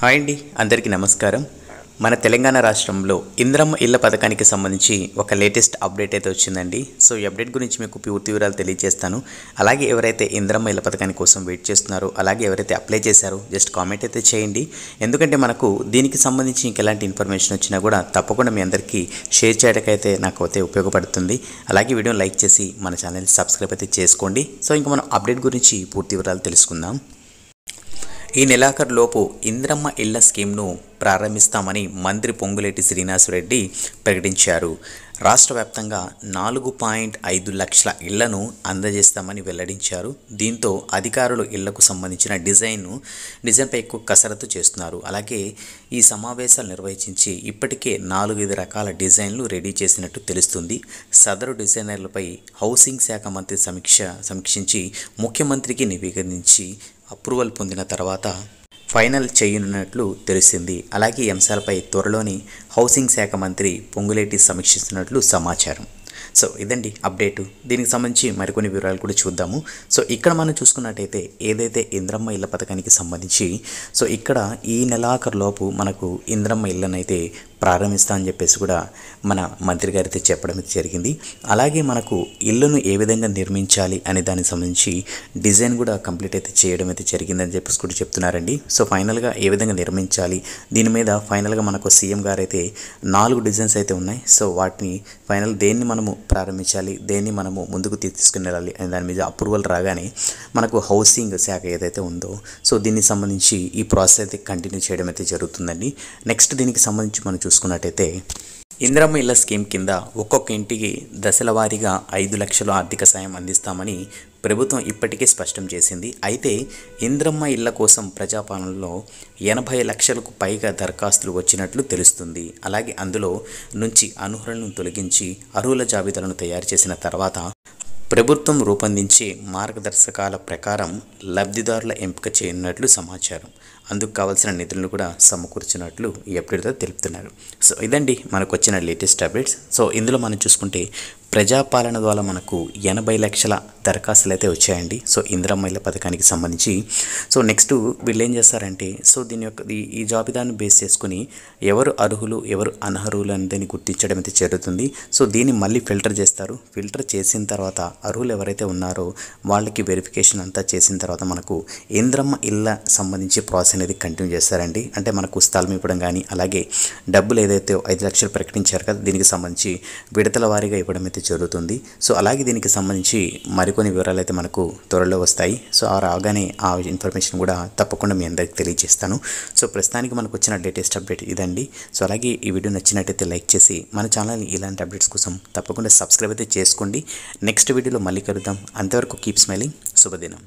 Hi అండి, అందరికీ నమస్కారం. మన తెలంగాణ రాష్ట్రంలో ఇంద్రమ్మ ఇళ్ల పథకానికి సంబంధించి ఒక లేటెస్ట్ అప్డేట్ అయితే వచ్చిందండి. సో ఈ అప్డేట్ గురించి మీకు పూర్తి వివరాలు తెలియజేస్తాను. అలాగే ఎవరైతే ఇంద్రమ్మ ఇళ్ల పథకాని కోసం వెయిట్ చేస్తున్నారో, అలాగే ఎవరైతే అప్లై చేశారో జస్ట్ కామెంట్ అయితే చేయండి. ఎందుకంటే మనకు దీనికి సంబంధించి ఇంకెలాంటి ఇన్ఫర్మేషన్ వచ్చినా కూడా తప్పకుండా మీ అందరికీ షేర్ చేయడానికైతే నాకు అయితే ఉపయోగపడుతుంది. అలాగే వీడియోని లైక్ చేసి మన ఛానల్ని సబ్స్క్రైబ్ అయితే చేసుకోండి. సో ఇంకా మనం అప్డేట్ గురించి పూర్తి వివరాలు తెలుసుకుందాం. ఈ నెలాఖరులోపు ఇంద్రమ్మ ఇళ్ల స్కీమ్ను ప్రారంభిస్తామని మంత్రి పొంగులేటి శ్రీనివాసరెడ్డి ప్రకటించారు. రాష్ట్ర వ్యాప్తంగా 4.5 లక్షల ఇళ్లను అందజేస్తామని వెల్లడించారు. దీంతో అధికారులు ఇళ్లకు సంబంధించిన డిజైన్పై ఎక్కువ కసరత్తు చేస్తున్నారు. అలాగే ఈ సమావేశాలు నిర్వహించి ఇప్పటికే 4-5 రకాల డిజైన్లు రెడీ చేసినట్టు తెలుస్తుంది. సదరు డిజైనర్లపై హౌసింగ్ శాఖ మంత్రి సమీక్షించి ముఖ్యమంత్రికి నివేదించి అప్రూవల్ పొందిన తర్వాత ఫైనల్ చేయనున్నట్లు తెలిసింది. అలాగే ఈ అంశాలపై త్వరలోని హౌసింగ్ శాఖ మంత్రి పొంగులేటి సమీక్షిస్తున్నట్లు సమాచారం. సో ఇదండి అప్డేటు. దీనికి సంబంధించి మరికొన్ని వివరాలు కూడా చూద్దాము. సో ఇక్కడ మనం చూసుకున్నట్టయితే ఏదైతే ఇంద్రమ్మ ఇళ్ల పథకానికి సంబంధించి ఇక్కడ ఈ నెలాఖరులోపు మనకు ఇంద్రమ్మ ఇళ్ళనైతే ప్రారంభిస్తా అని చెప్పేసి కూడా మన మంత్రి గారైతే చెప్పడం జరిగింది. అలాగే మనకు ఇల్లును ఏ విధంగా నిర్మించాలి అనే దానికి సంబంధించి డిజైన్ కూడా కంప్లీట్ అయితే చేయడం అయితే జరిగిందని చెప్పేసి కూడా చెప్తున్నారండి. సో ఫైనల్గా ఏ విధంగా నిర్మించాలి దీని మీద ఫైనల్గా మనకు సీఎం గారు అయితే 4 డిజైన్స్ అయితే ఉన్నాయి. సో వాటిని ఫైనల్ దేన్ని మనము ప్రారంభించాలి, దేన్ని మనము ముందుకు తీసుకుని వెళ్ళాలి అనే దాని మీద అప్రూవల్ రాగానే మనకు హౌసింగ్ శాఖ ఏదైతే ఉందో సో దీనికి సంబంధించి ఈ ప్రాసెస్ అయితే కంటిన్యూ చేయడం అయితే జరుగుతుందండి. నెక్స్ట్ దీనికి సంబంధించి మనం చూసుకున్నట్టయితే ఇంద్రమ్మ ఇళ్ల స్కీమ్ కింద ఒక్కొక్క ఇంటికి దశల వారీగా 5 లక్షల ఆర్థిక సాయం అందిస్తామని ప్రభుత్వం ఇప్పటికే స్పష్టం చేసింది. అయితే ఇంద్రమ్మ ఇళ్ల కోసం ప్రజాపాలనలో 80 లక్షలకు పైగా దరఖాస్తులు వచ్చినట్లు తెలుస్తుంది. అలాగే అందులో నుంచి అనర్హులను తొలగించి అర్హుల జాబితాలను తయారు చేసిన తర్వాత ప్రభుత్వం రూపొందించే మార్గదర్శకాల ప్రకారం లబ్ధిదారుల ఎంపిక చేయనున్నట్లు సమాచారం. అందుకు కావాల్సిన నిధులను కూడా సమకూర్చినట్లు ఈ అప్డేట్తో తెలుపుతున్నారు. సో ఇదండి మనకు వచ్చిన లేటెస్ట్ అప్డేట్స్. సో ఇందులో మనం చూసుకుంటే ప్రజాపాలన ద్వారా మనకు 80 లక్షల దరఖాస్తులు అయితే వచ్చాయండి. సో ఇంద్రమ్మ ఇళ్ల పథకానికి సంబంధించి. సో నెక్స్ట్ వీళ్ళు ఏం చేస్తారంటే దీని యొక్క ఈ జాబితాను బేస్ చేసుకుని ఎవరు అర్హులు ఎవరు అనర్హులు అనేది గుర్తించడం అయితే జరుగుతుంది. సో దీన్ని మళ్ళీ ఫిల్టర్ చేస్తారు. ఫిల్టర్ చేసిన తర్వాత అర్హులు ఎవరైతే ఉన్నారో వాళ్ళకి వెరిఫికేషన్ అంతా చేసిన తర్వాత మనకు ఇంద్రమ్మ ఇళ్ల సంబంధించి ప్రాసెస్ అనేది కంటిన్యూ చేస్తారండి. అంటే మనకు స్థలం ఇవ్వడం కానీ అలాగే డబ్బులు ఏదైతే 5 లక్షలు ప్రకటించారు కదా దీనికి సంబంధించి విడతల వారీగా ఇవ్వడం అయితే జరుగుతుంది. సో అలాగే దీనికి సంబంధించి మరికొన్ని వివరాలు అయితే మనకు త్వరలో వస్తాయి. సో ఆ రాగానే ఆ ఇన్ఫర్మేషన్ కూడా తప్పకుండా మీ అందరికీ తెలియజేస్తాను. సో ప్రస్తుతానికి మనకు వచ్చిన లేటెస్ట్ అప్డేట్ ఇదండి. సో అలాగే ఈ వీడియో నచ్చినట్టయితే లైక్ చేసి మన ఛానల్ని ఇలాంటి అప్డేట్స్ కోసం తప్పకుండా సబ్స్క్రైబ్ అయితే చేసుకోండి. నెక్స్ట్ వీడియోలో మళ్ళీ కలుద్దాం. అంతవరకు కీప్ స్మైలింగ్. శుభదినం.